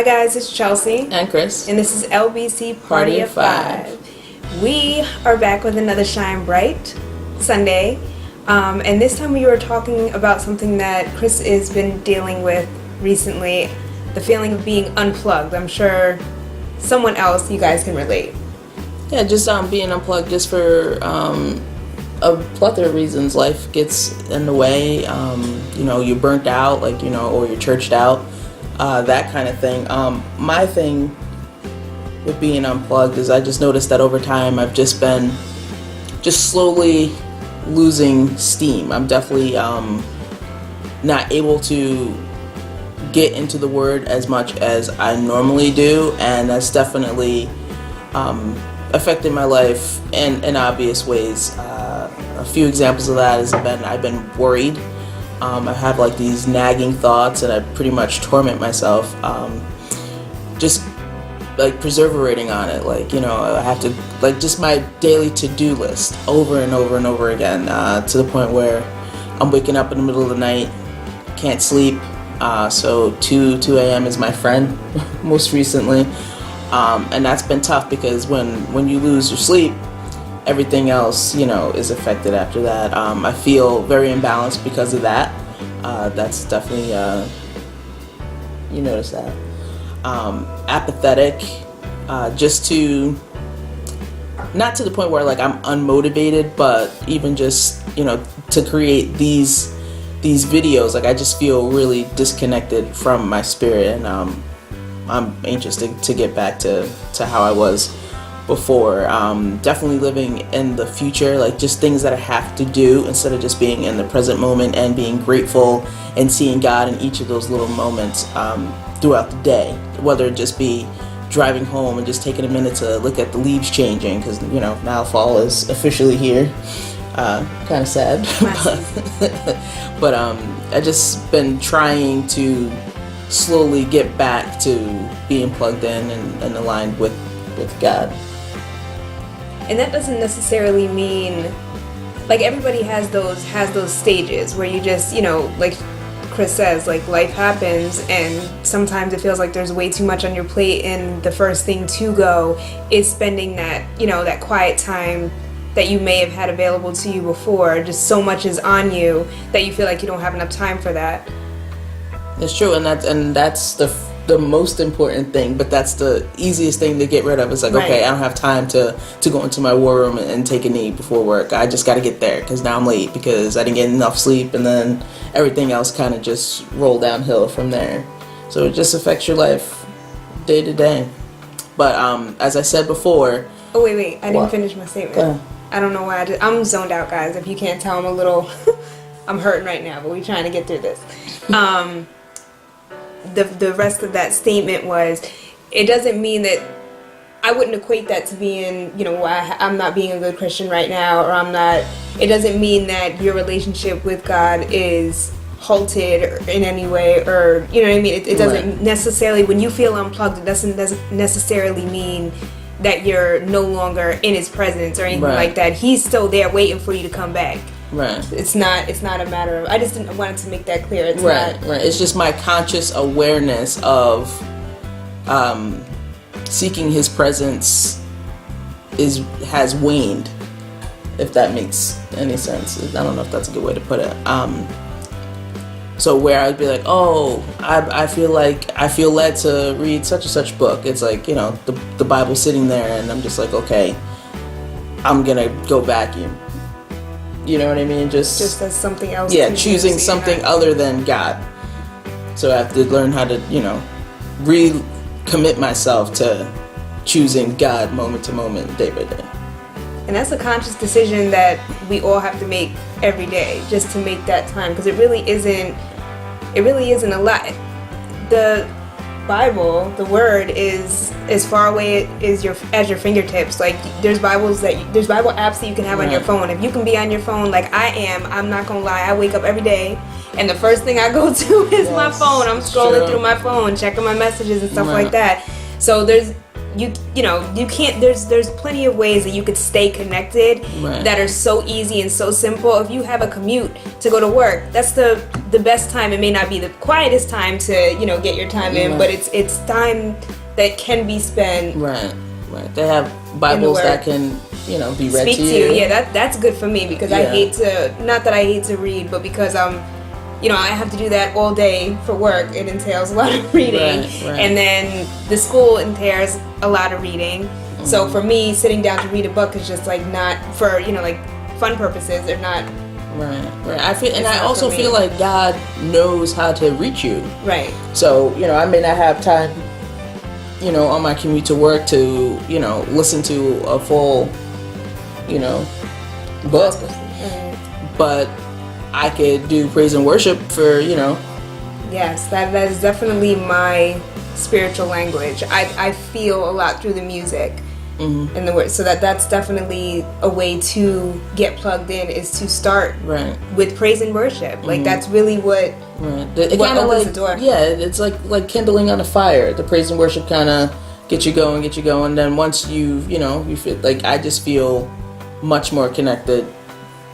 Hi guys, it's Chelsea. And Chris. And this is LBC Party of Five. We are back with another ShineBright Sunday. And this time we were talking about something that Chris has been dealing with recently, the feeling of being unplugged. I'm sure someone else, you guys can relate. Yeah, just being unplugged just for a plethora of reasons. Life gets in the way, you're burnt out, or you're churched out, that kind of thing. My thing with being unplugged is I just noticed that over time I've just been slowly losing steam. I'm definitely not able to get into the Word as much as I normally do, and that's definitely affected my life in obvious ways. A few examples of that has been I've been worried. I have like these nagging thoughts, and I pretty much torment myself, just like perseverating on it. I have to just my daily to-do list over and over and over again, to the point where I'm waking up in the middle of the night, can't sleep. So 2 a.m. is my friend most recently. And that's been tough because when you lose your sleep, everything else, is affected after that. I feel very imbalanced because of that. That's definitely, you notice that. Apathetic, not to the point where I'm unmotivated, but even just, to create these videos, I just feel really disconnected from my spirit, and I'm anxious to get back to how I was before. Definitely living in the future, just things that I have to do instead of just being in the present moment and being grateful and seeing God in each of those little moments throughout the day, whether it just be driving home and just taking a minute to look at the leaves changing, because now fall is officially here. Kind of sad, but I just been trying to slowly get back to being plugged in and aligned with God. And that doesn't necessarily mean everybody has those stages where you just, like Chris says, life happens, and sometimes it feels like there's way too much on your plate, and the first thing to go is spending that, that quiet time that you may have had available to you before. Just so much is on you that you feel like you don't have enough time for that. It's true, and that's the most important thing, but that's the easiest thing to get rid of. It's right. Okay, I don't have time to go into my war room and take a knee before work. I just got to get there because now I'm late because I didn't get enough sleep, and then everything else kind of just roll downhill from there. So it just affects your life day to day. But as I said before... Oh, wait, I didn't finish my statement. I don't know why I'm zoned out, guys. If you can't tell, I'm a little... I'm hurting right now, but we're trying to get through this. The rest of that statement was, it doesn't mean that... I wouldn't equate that to being, why I'm not being a good Christian right now, or I'm not... It doesn't mean that your relationship with God is halted in any way, or, you know what I mean? It doesn't necessarily... When you feel unplugged, it doesn't necessarily mean that you're no longer in His presence or anything like that. He's still there waiting for you to come back. Right. It's not a matter of... I just wanted to make that clear. It's right. It's just my conscious awareness of seeking His presence has waned, if that makes any sense. I don't know if that's a good way to put it. So where I'd be like, I feel led to read such and such book. It's the Bible's sitting there, and I'm just like, okay, I'm gonna go vacuum. You know what I mean? Just as something else. Yeah, choosing something other than God. So I have to learn how to, recommit myself to choosing God moment to moment, day by day. And that's a conscious decision that we all have to make every day, just to make that time, because it really isn't a lot. The Bible, the Word, is as far away as your fingertips. There's Bible apps that you can have on your phone. If you can be on your phone like I am, I'm not gonna lie, I wake up every day and the first thing I go to is my phone. I'm scrolling through my phone, checking my messages and stuff like that. So there's you know, you can't, there's plenty of ways that you could stay connected that are so easy and so simple. If you have a commute to go to work, that's the best time. It may not be the quietest time to, you know, get your time in, but it's time that can be spent. Right. They have Bibles that can, you know, be read to you. Yeah, that's good for me, because I hate to, not that I hate to read, but because you know, I have to do that all day for work. It entails a lot of reading. And then the school entails a lot of reading. So for me, sitting down to read a book is just like not for, you know, like fun purposes or not. Right. I also feel like God knows how to reach you. Right. So, you know, I may not have time, you know, on my commute to work to, you know, listen to a full, you know, book. But I could do praise and worship for, you know. Yes, that is definitely my spiritual language. I feel a lot through the music and the words. So that's definitely a way to get plugged in, is to start with praise and worship. Like that's really what opens the door. Yeah, it's like kindling on a fire. The praise and worship kind of get you going. Then once you feel like, I just feel much more connected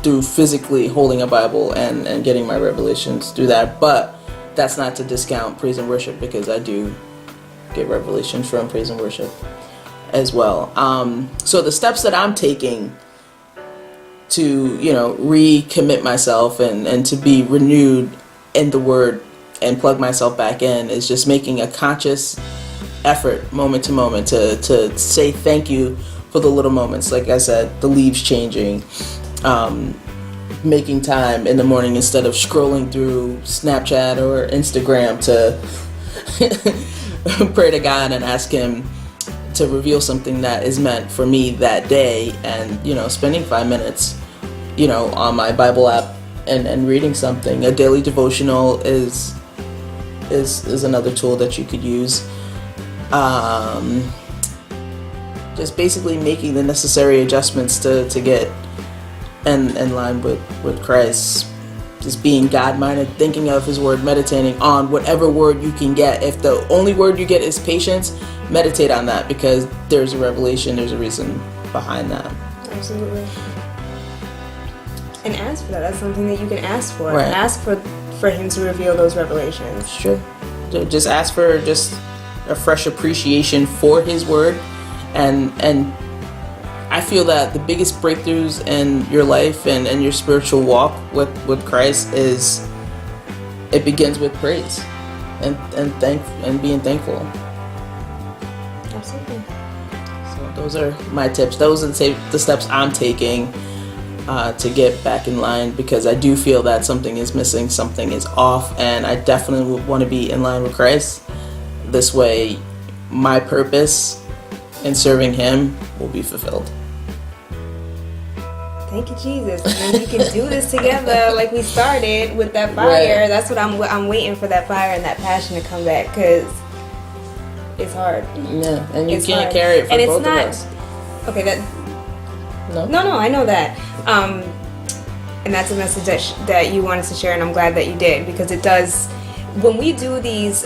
through physically holding a Bible and getting my revelations through that. But that's not to discount praise and worship, because I do get revelations from praise and worship as well. So the steps that I'm taking to, you know, recommit myself and to be renewed in the Word and plug myself back in is just making a conscious effort moment to moment to say thank you for the little moments. Like I said, the leaves changing, making time in the morning instead of scrolling through Snapchat or Instagram to pray to God and ask Him to reveal something that is meant for me that day, and, you know, spending 5 minutes, you know, on my Bible app and reading something. A daily devotional is another tool that you could use. Just basically making the necessary adjustments to get in line with Christ. Just being God-minded, thinking of His Word, meditating on whatever word you can get. If the only word you get is patience, meditate on that, because there's a revelation, there's a reason behind that. Absolutely. And ask for that. That's something that you can ask for. Right. Ask for Him to reveal those revelations. Sure. Just ask for just a fresh appreciation for His Word, and I feel that the biggest breakthroughs in your life and your spiritual walk with Christ is, it begins with praise and being thankful. Absolutely. So those are my tips. Those are the steps I'm taking to get back in line, because I do feel that something is missing, something is off, and I definitely would want to be in line with Christ. This way, my purpose in serving Him will be fulfilled. Thank you, Jesus. And then we can do this together like we started with that fire. Right. That's what I'm waiting for, that fire and that passion to come back, because it's hard. Yeah, and you can't hard. carry it for and both it's not, of us. Okay, that... No, I know that. And that's a message that you wanted to share, and I'm glad that you did, because it does... When we do these,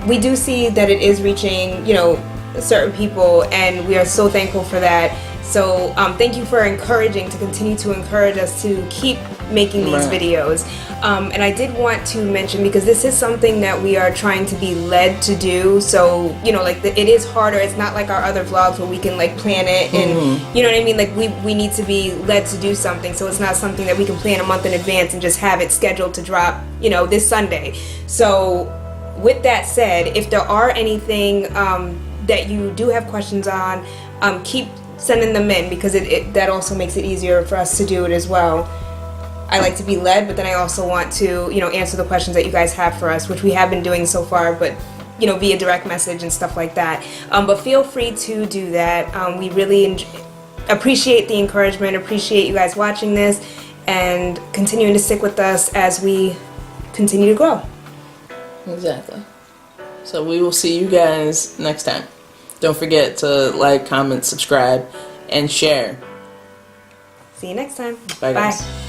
we do see that it is reaching, you know, certain people, and we are so thankful for that. So thank you for continue to encourage us to keep making these videos. And I did want to mention, because this is something that we are trying to be led to do. So, you know, like it is harder. It's not like our other vlogs where we can like plan it and, you know what I mean? Like we need to be led to do something. So it's not something that we can plan a month in advance and just have it scheduled to drop, you know, this Sunday. So with that said, if there are anything that you do have questions on, keep sending them in, because that also makes it easier for us to do it as well. I like to be led, but then I also want to, you know, answer the questions that you guys have for us, which we have been doing so far, but, you know, via direct message and stuff like that. But feel free to do that. We really appreciate the encouragement, appreciate you guys watching this, and continuing to stick with us as we continue to grow. Exactly. So we will see you guys next time. Don't forget to like, comment, subscribe, and share. See you next time. Bye, guys.